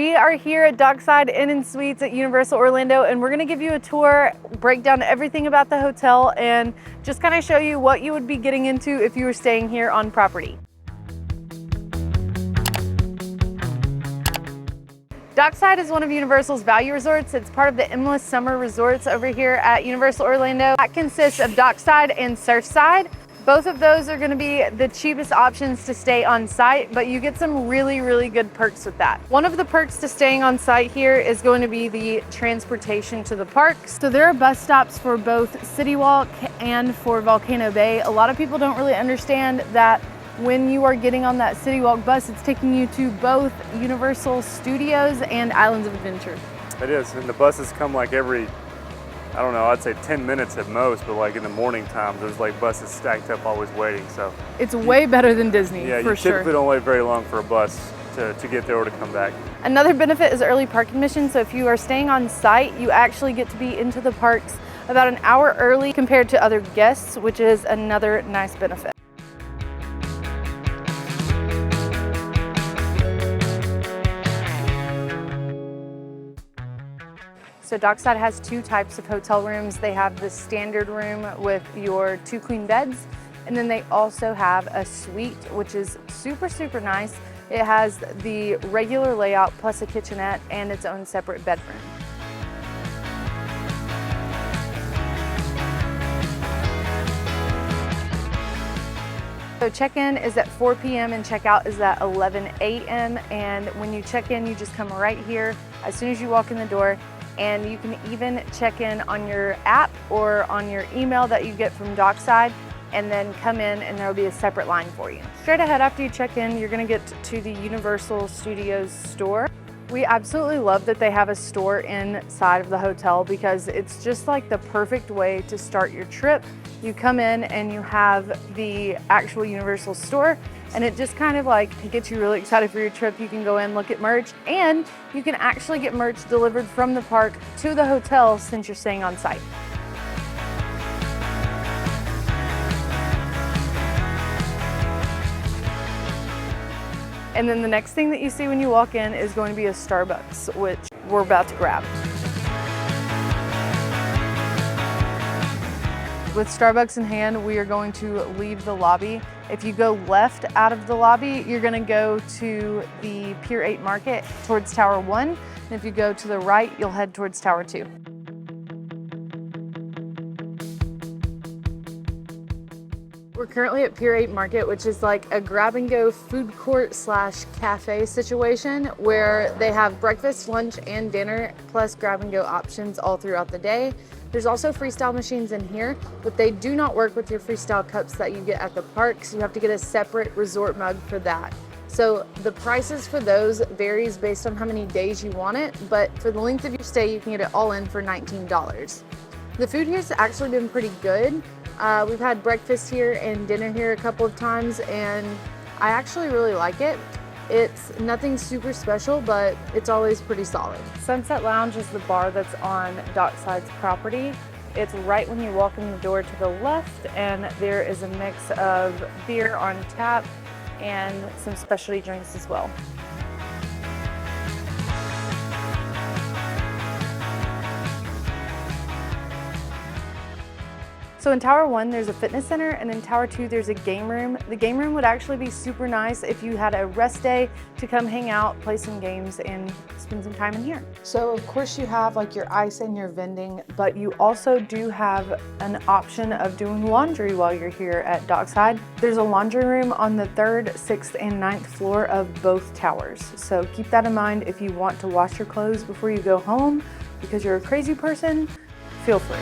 We are here at Dockside Inn & Suites at Universal Orlando, and we're going to give you a tour, break down everything about the hotel, and just kind of show you what you would be getting into if you were staying here on property. Dockside is one of Universal's value resorts. It's part of the Endless Summer Resorts over here at Universal Orlando. That consists of Dockside and Surfside. Both of those are going to be the cheapest options to stay on site, but you get some really good perks with that. One of the perks to staying on site here is going to be the transportation to the parks. So there are bus stops for both City Walk and for Volcano Bay. A lot of people don't really understand that when you are getting on that City Walk bus, it's taking you to both Universal Studios and Islands of Adventure. It is, and the buses come like every, I don't know, I'd say 10 minutes at most, but like in the morning time, there's like buses stacked up always waiting, so. It's way better than Disney, yeah, for sure. You typically don't wait very long for a bus to get there or to come back. Another benefit is early park admission, so if you are staying on site, you actually get to be into the parks about an hour early compared to other guests, which is another nice benefit. So Dockside has two types of hotel rooms. They have the standard room with your 2 queen beds, and then they also have a suite, which is super nice. It has the regular layout plus a kitchenette and its own separate bedroom. So check-in is at 4 p.m. and check-out is at 11 a.m. And when you check in, you just come right here as soon as you walk in the door. And you can even check in on your app or on your email that you get from Dockside, and then come in and there'll be a separate line for you. Straight ahead after you check in, you're gonna get to the Universal Studios store. We absolutely love that they have a store inside of the hotel because it's just like the perfect way to start your trip. You come in and you have the actual Universal store, and it just kind of like gets you really excited for your trip. You can go in, look at merch, and you can actually get merch delivered from the park to the hotel since you're staying on site. And then the next thing that you see when you walk in is going to be a Starbucks, which we're about to grab. With Starbucks in hand, we are going to leave the lobby. If you go left out of the lobby, you're gonna go to the Pier 8 Market towards Tower 1. And if you go to the right, you'll head towards Tower 2. We're currently at Pier 8 Market, which is like a grab-and-go food court / cafe situation where they have breakfast, lunch, and dinner, plus grab-and-go options all throughout the day. There's also freestyle machines in here, but they do not work with your freestyle cups that you get at the parks. You have to get a separate resort mug for that. So the prices for those varies based on how many days you want it, but for the length of your stay, you can get it all in for $19. The food here has actually been pretty good. We've had breakfast here and dinner here a couple of times, and I actually really like it. It's nothing super special, but it's always pretty solid. Sunset Lounge is the bar that's on Dockside's property. It's right when you walk in the door to the left, and there is a mix of beer on tap and some specialty drinks as well. So in Tower 1, there's a fitness center, and in Tower 2, there's a game room. The game room would actually be super nice if you had a rest day to come hang out, play some games, and spend some time in here. So of course you have like your ice and your vending, but you also do have an option of doing laundry while you're here at Dockside. There's a laundry room on the 3rd, 6th, and 9th floor of both towers. So keep that in mind if you want to wash your clothes before you go home because you're a crazy person, feel free.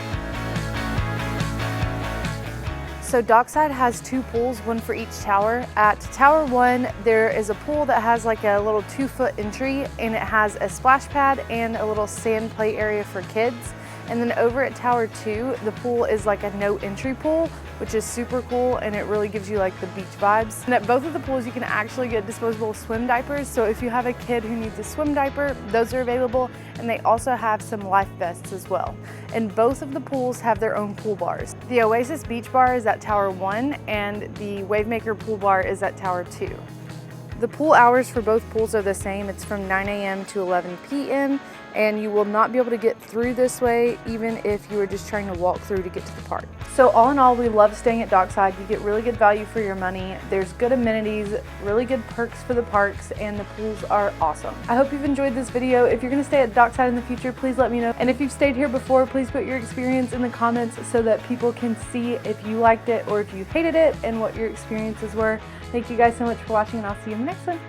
So Dockside has 2 pools, one for each tower. At Tower 1, there is a pool that has like a little 2-foot entry, and it has a splash pad and a little sand play area for kids. And then over at Tower 2, the pool is like a no entry pool, which is super cool, and it really gives you like the beach vibes. And at both of the pools, you can actually get disposable swim diapers. So if you have a kid who needs a swim diaper, those are available. And they also have some life vests as well. And both of the pools have their own pool bars. The Oasis Beach Bar is at Tower 1, and the Wavemaker Pool Bar is at Tower 2. The pool hours for both pools are the same. It's from 9 a.m. to 11 p.m. and you will not be able to get through this way even if you were just trying to walk through to get to the park. So all in all, we love staying at Dockside. You get really good value for your money. There's good amenities, really good perks for the parks, and the pools are awesome. I hope you've enjoyed this video. If you're gonna stay at Dockside in the future, please let me know. And if you've stayed here before, please put your experience in the comments so that people can see if you liked it or if you hated it and what your experiences were. Thank you guys so much for watching, and I'll see you in the next one.